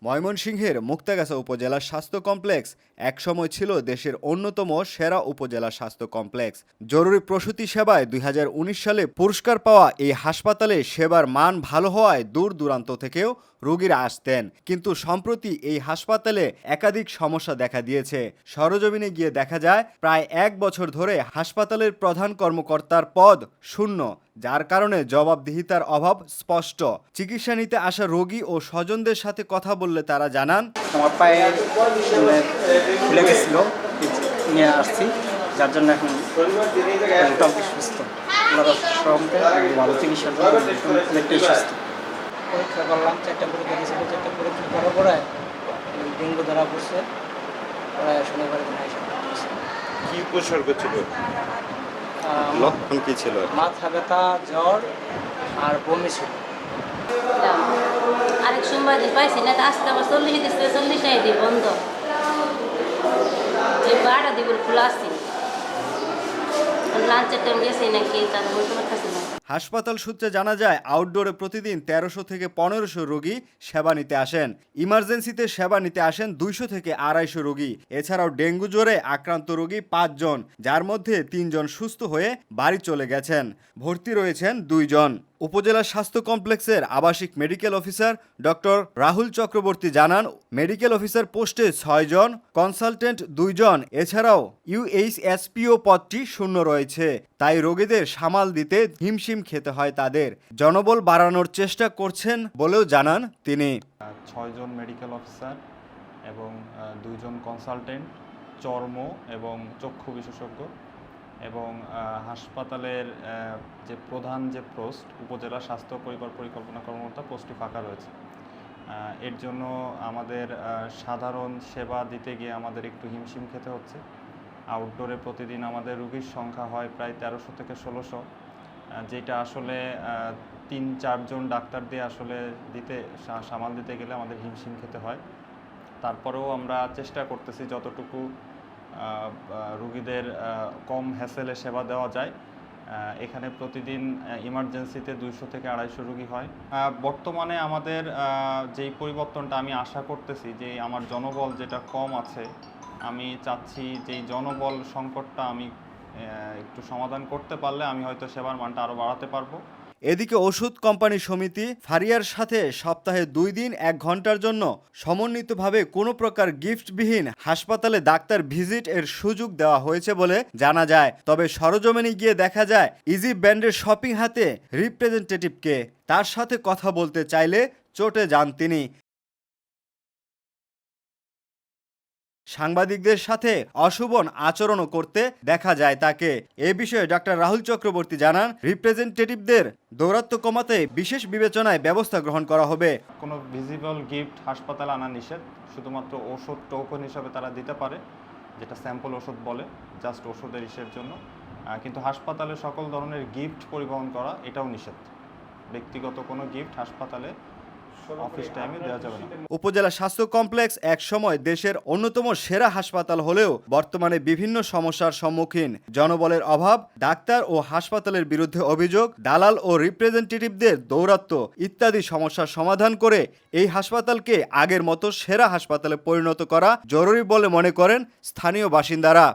ময়মনসিংহের মুক্তাগাছা উপজেলা স্বাস্থ্য কমপ্লেক্স একসময় ছিল দেশের অন্যতম সেরা উপজেলা স্বাস্থ্য কমপ্লেক্স। জরুরি প্রসূতি সেবায় ২০১৯ সালে পুরস্কার পাওয়া এই হাসপাতালে সেবার মান ভালো হওয়ায় দূর দূরান্ত থেকেও রোগীরা আসতেন। কিন্তু সম্প্রতি এই হাসপাতালে একাধিক সমস্যা দেখা দিয়েছে। সরেজমিনে গিয়ে দেখা যায় প্রায় ১ বছর ধরে হাসপাতালের প্রধান কর্মকর্তার পদ শূন্য, যার কারণে জবাবদিহিতার অভাব স্পষ্ট। চিকিৎসা নিতে আসা রোগী ও স্বজনদের সাথে কথা বললে তারা জানান, আমার পায়ে খুলে গেছিল, নিয়ে আসছি, যার জন্য এখন মোটামুটি সুস্থ। ভালো চিকিৎসার জন্য অনেকটাই সুস্থ। পরীক্ষা করলাম, 4টা পরীক্ষা দিয়েছিল, 4টা পরীক্ষা করার পরে ডেঙ্গু ধরা পড়ছে। প্রায় শনিবার দিন কি উপসর্গ ছিল, লক্ষণ কি ছিল? মাথা ব্যথা, জ্বর আর বমি ছিল। আরেক সোমবার দিন পাইছি না, আজকে আবার 40 দিচ্ছে, 40টাই দিই বন্ধ। এই 12টা দিবর খোলা আছে, লাঞ্চের টাইম গেছি নাকি তাদের বলতে পারতেছি না। হাসপাতাল সূত্রে জানা যায় আউটডোরে প্রতিদিন ১৩০০ থেকে ১৫০০ রোগী সেবা নিতে আসেন। ইমার্জেন্সিতে সেবা নিতে আসেন ২০০ থেকে ২৫০ রোগী। এছাড়াও ডেঙ্গু জ্বরে আক্রান্ত রোগী ৫ জন, যার মধ্যে ৩ জন সুস্থ হয়ে বাড়ি চলে গেছেন। ভর্তি রয়েছেন ২ জন। উপজেলা স্বাস্থ্য কমপ্লেক্সের আবাসিক medical officer doctor Rahul Chakraborty জানান, মেডিকেল অফিসার পোস্টে ৬ জন, কনসালটেন্ট ২ জন, এছাড়াও ইউএইচএসপিও পদটি শূন্য রয়েছে। তাই রোগীদের সামাল দিতে হিমশিম খেতে হয় তাদের। জনবল বাড়ানোর চেষ্টা করছেন বলেও জানান তিনি। ৬ জন মেডিকেল অফিসার এবং ২ জন কনসালটেন্ট, চর্ম এবং চক্ষু বিশেষজ্ঞ এবং হাসপাতালের যে প্রধান যে পোস্ট উপজেলা স্বাস্থ্য পরিকল্পনা কর্মকর্তা পোস্টটি ফাঁকা রয়েছে। এর জন্য আমাদের সাধারণ সেবা দিতে গিয়ে আমাদের একটু হিমশিম খেতে হচ্ছে। আউটডোরে প্রতিদিন আমাদের রোগীর সংখ্যা হয় প্রায় ১৩০০ থেকে ১৬০০, যেটা আসলে ৩-৪ জন ডাক্তার দিয়ে আসলে সামাল দিতে গেলে আমাদের হিমশিম খেতে হয়। তারপরেও আমরা চেষ্টা করতেছি যতটুকু রোগীদের কম হ্যাসেলে সেবা দেওয়া যায়। এখানে প্রতিদিন ইমার্জেন্সিতে ২০০ থেকে ২৫০ রোগী হয়। বর্তমানে আমাদের যেই পরিবর্তনটা আমি আশা করতেছি যে আমার জনবল যেটা কম আছে, আমি চাচ্ছি যে জনবল সংকটটা আমি একটু সমাধান করতে পারলে আমি হয়তো সেবার মানটা আরও বাড়াতে পারবো। এদিকে ওষুধ কোম্পানি সমিতি ফারিয়ার সাথে সপ্তাহে ২ দিন ১ ঘন্টার জন্য সমন্বিতভাবে কোনো প্রকার গিফটবিহীন হাসপাতালে ডাক্তার ভিজিট এর সুযোগ দেওয়া হয়েছে বলে জানা যায়। তবে সরজমিনে গিয়ে দেখা যায় ইজি ব্যান্ডের শপিং হাতে রিপ্রেজেন্টেটিভকে। তার সাথে কথা বলতে চাইলে চটে যান তিনি। সাংবাদিকদের সাথে অশোভন আচরণও করতে দেখা যায় তাকে। এ বিষয়ে ডক্টর রাহুল চক্রবর্তী জানান, রিপ্রেজেন্টেটিভদের দৌরাত্ম্য কমাতে বিশেষ বিবেচনায় ব্যবস্থা গ্রহণ করা হবে। কোনো ভিজিবল গিফট হাসপাতালে আনা নিষেধ, শুধুমাত্র ওষুধ টোকন হিসাবে তারা দিতে পারে, যেটা স্যাম্পল ওষুধ বলে, জাস্ট ওষুধের ইসের জন্য। কিন্তু হাসপাতালে সকল ধরনের গিফট পরিবহন করা এটাও নিষেধ। ব্যক্তিগত কোনো গিফট হাসপাতালে অফিস টাইমে দেওয়া যাবে না। উপজেলা স্বাস্থ্য কমপ্লেক্স এক সময় দেশের অন্যতম সেরা হাসপাতাল হলেও বর্তমানে বিভিন্ন সমস্যার সম্মুখীন। জনবলের অভাব, ডাক্তার ও হাসপাতালের বিরুদ্ধে অভিযোগ, দালাল ও রিপ্রেজেন্টেটিভদের দৌরাত্ম্য ইত্যাদি সমস্যার সমাধান করে এই হাসপাতালকে আগের মতো সেরা হাসপাতালে পরিণত করা জরুরি বলে মনে করেন স্থানীয় বাসিন্দারা।